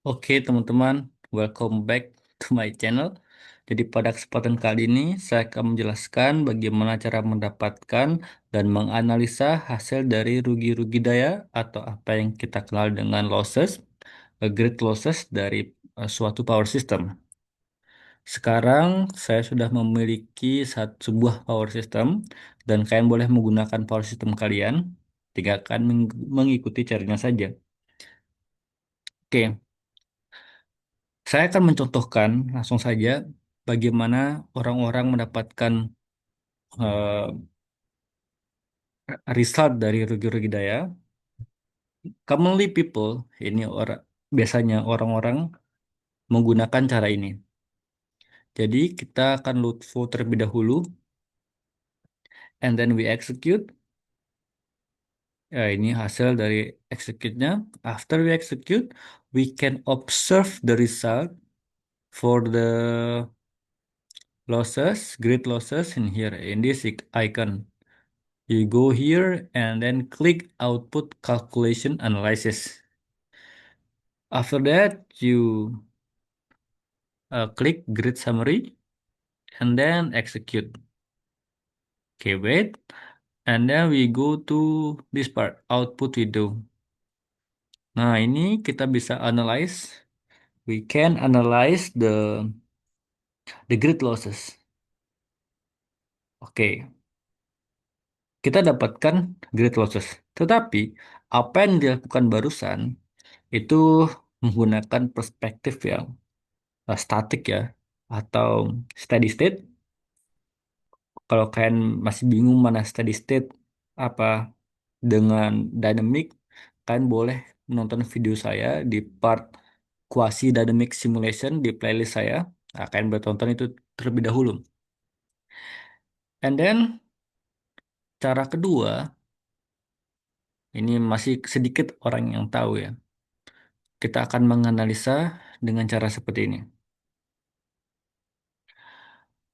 Oke teman-teman, welcome back to my channel. Jadi pada kesempatan kali ini saya akan menjelaskan bagaimana cara mendapatkan dan menganalisa hasil dari rugi-rugi daya atau apa yang kita kenal dengan losses, grid losses dari suatu power system. Sekarang saya sudah memiliki sebuah power system dan kalian boleh menggunakan power system kalian. Tinggal kalian mengikuti caranya saja. Oke. Saya akan mencontohkan langsung saja bagaimana orang-orang mendapatkan eh, result dari rugi-rugi daya. Commonly people, ini biasanya orang-orang menggunakan cara ini. Jadi kita akan load flow terlebih dahulu, and then we execute. Ya, ini hasil dari execute-nya. After we execute, we can observe the result for the losses, grid losses in here in this icon. You go here and then click output calculation analysis. After that, you click grid summary and then execute. Okay, wait. And then we go to this part, output window. Nah, ini kita bisa analyze. We can analyze the grid losses. Oke, kita dapatkan grid losses. Tetapi apa yang dilakukan barusan itu menggunakan perspektif yang statik ya atau steady state. Kalau kalian masih bingung mana steady state apa dengan dynamic, kalian boleh menonton video saya di part quasi dynamic simulation di playlist saya. Nah, kalian boleh tonton itu terlebih dahulu. And then cara kedua, ini masih sedikit orang yang tahu ya. Kita akan menganalisa dengan cara seperti ini.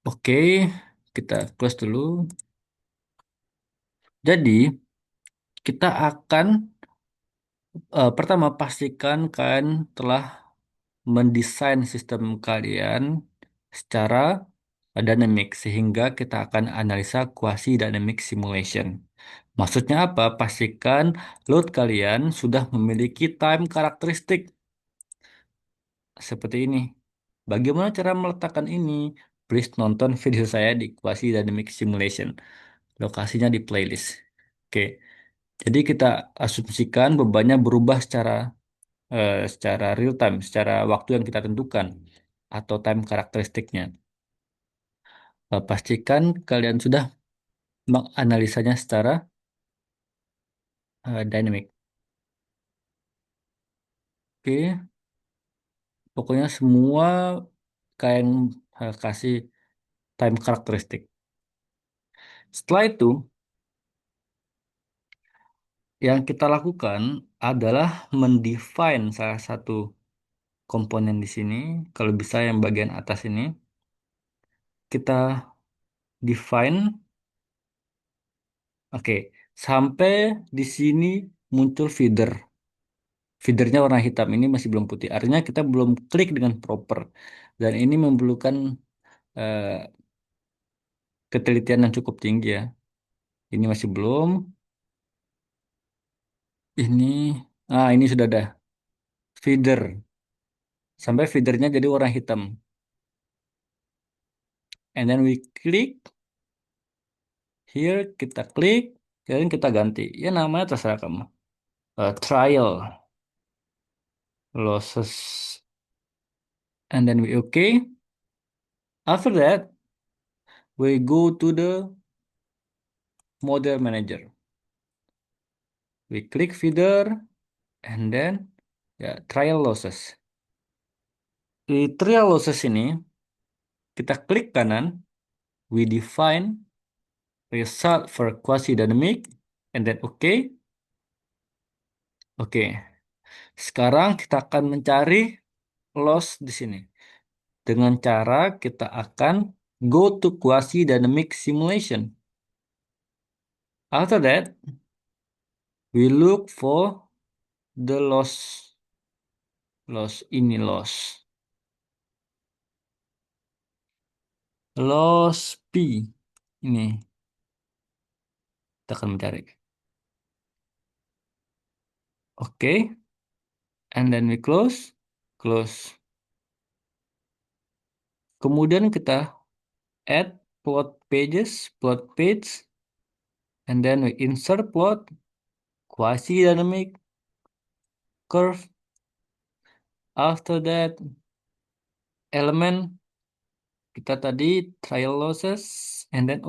Oke, kita close dulu. Jadi, kita akan pertama pastikan kalian telah mendesain sistem kalian secara dynamic sehingga kita akan analisa quasi dynamic simulation. Maksudnya apa? Pastikan load kalian sudah memiliki time karakteristik seperti ini. Bagaimana cara meletakkan ini? Please nonton video saya di quasi dynamic simulation. Lokasinya di playlist. Oke. Jadi kita asumsikan bebannya berubah secara real time, secara waktu yang kita tentukan atau time karakteristiknya. Pastikan kalian sudah menganalisanya secara dynamic. Oke, pokoknya semua kalian kasih time karakteristik. Setelah itu, yang kita lakukan adalah mendefine salah satu komponen di sini. Kalau bisa yang bagian atas ini, kita define. Oke, sampai di sini muncul feeder. Feedernya warna hitam ini masih belum putih. Artinya kita belum klik dengan proper. Dan ini memerlukan eh, ketelitian yang cukup tinggi ya. Ini masih belum. Ini, ini sudah ada feeder. Sampai feedernya jadi warna hitam. And then we click here, kita klik, dan kita ganti. Ya namanya terserah kamu. Trial losses. And then we okay. After that, we go to the model manager. We click feeder and then ya trial losses. Di trial losses ini kita klik kanan, we define result for quasi dynamic and then okay. Oke. Sekarang kita akan mencari loss di sini. Dengan cara kita akan go to quasi dynamic simulation. After that, we look for the loss. Loss. Loss P. Ini kita akan mencari. Oke, and then we close. Kemudian kita add plot page, and then we insert plot, quasi dynamic curve. After that, element kita tadi trial losses, and then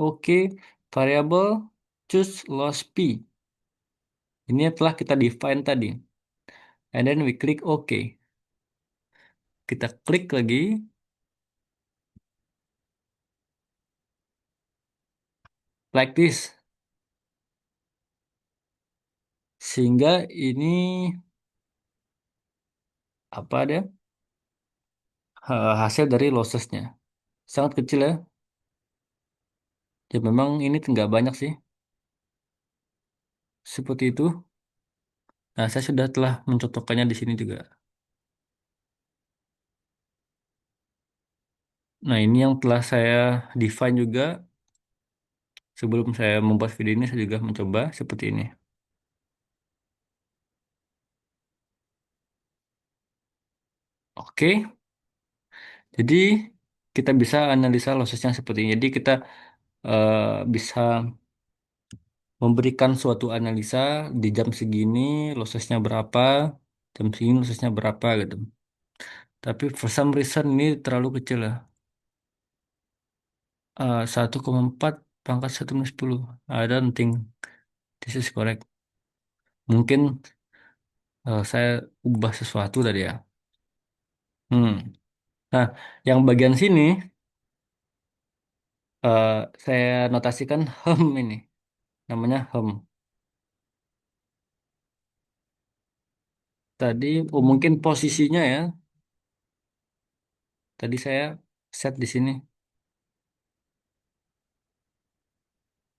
variable choose loss P. Ini telah kita define tadi. And then we click OK. Kita klik lagi, like this. Sehingga ini apa ada hasil dari lossesnya. Sangat kecil ya. Ya memang ini nggak banyak sih. Seperti itu. Nah, saya sudah telah mencontohkannya di sini juga. Nah, ini yang telah saya define juga. Sebelum saya membuat video ini, saya juga mencoba seperti ini. Oke, jadi kita bisa analisa lossesnya seperti ini. Jadi kita eh, bisa memberikan suatu analisa di jam segini lossesnya berapa, jam segini lossesnya berapa gitu. Tapi for some reason ini terlalu kecil ya. 1,4 pangkat 1/10. I don't think this is correct. Mungkin saya ubah sesuatu tadi ya. Hmm. Nah, yang bagian sini eh, saya notasikan hem ini. Namanya hem. Tadi mungkin posisinya ya. Tadi saya set di sini.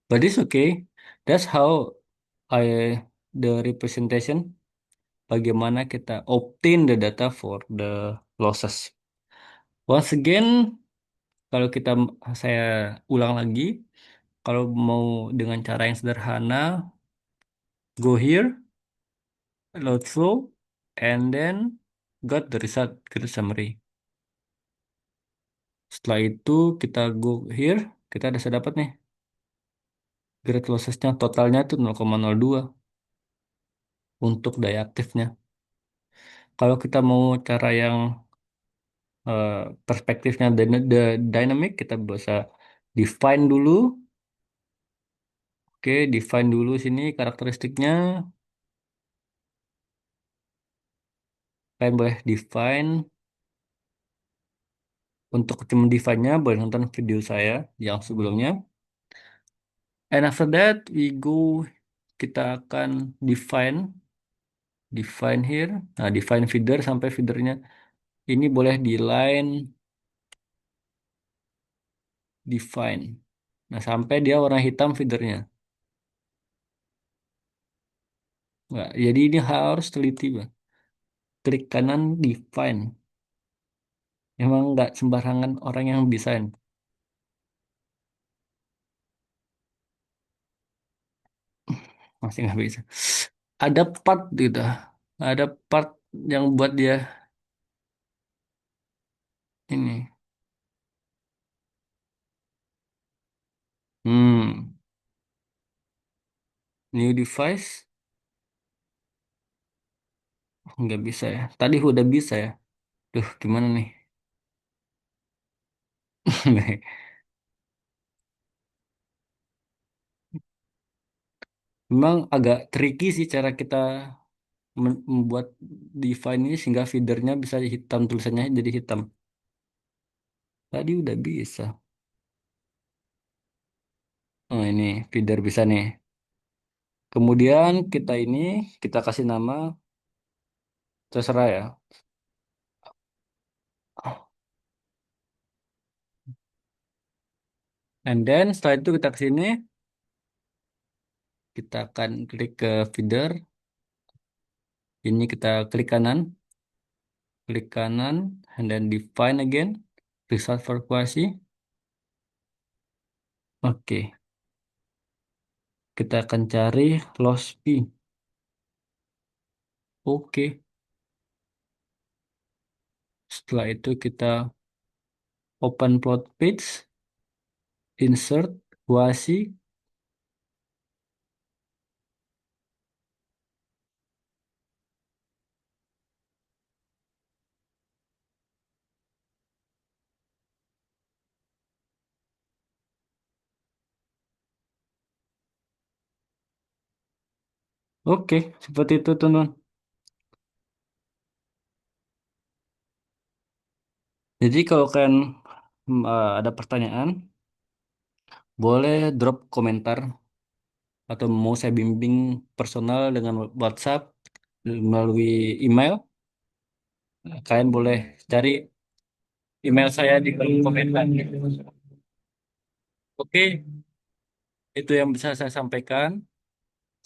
But it's okay. That's how I the representation. Bagaimana kita obtain the data for the losses. Once again, kalau saya ulang lagi, kalau mau dengan cara yang sederhana, go here, load flow, and then got the result, get the summary. Setelah itu kita go here, kita bisa dapat nih grade lossesnya totalnya itu 0,02 untuk daya aktifnya. Kalau kita mau cara yang eh, perspektifnya dynamic, kita bisa define dulu. Oke, define dulu sini karakteristiknya. Kalian boleh define. Untuk tim define-nya, boleh nonton video saya yang sebelumnya. And after that, kita akan define here. Nah, define feeder sampai feedernya. Ini boleh di line define. Nah, sampai dia warna hitam feedernya. Nggak, jadi ini harus teliti, Bang. Klik kanan define. Emang nggak sembarangan orang yang desain. Masih nggak bisa. Ada part gitu. Ada part yang buat dia ini. Hmm, new device. Nggak bisa ya. Tadi udah bisa ya. Duh, gimana nih? Memang agak tricky sih cara kita membuat define ini sehingga feedernya bisa hitam, tulisannya jadi hitam. Tadi udah bisa. Oh, ini feeder bisa nih. Kemudian kita kasih nama, terserah ya. And then setelah itu kita ke sini, kita akan klik ke feeder. Ini kita klik kanan. Klik kanan, and then define again. Result for quasi. Oke, kita akan cari loss P. Oke, setelah itu kita open plot page, insert quasi. Oke, seperti itu teman. Jadi kalau kalian ada pertanyaan, boleh drop komentar atau mau saya bimbing personal dengan WhatsApp melalui email. Kalian boleh cari email saya di kolom komentar. Oke, itu yang bisa saya sampaikan.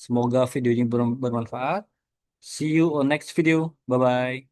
Semoga video ini bermanfaat. See you on next video. Bye bye.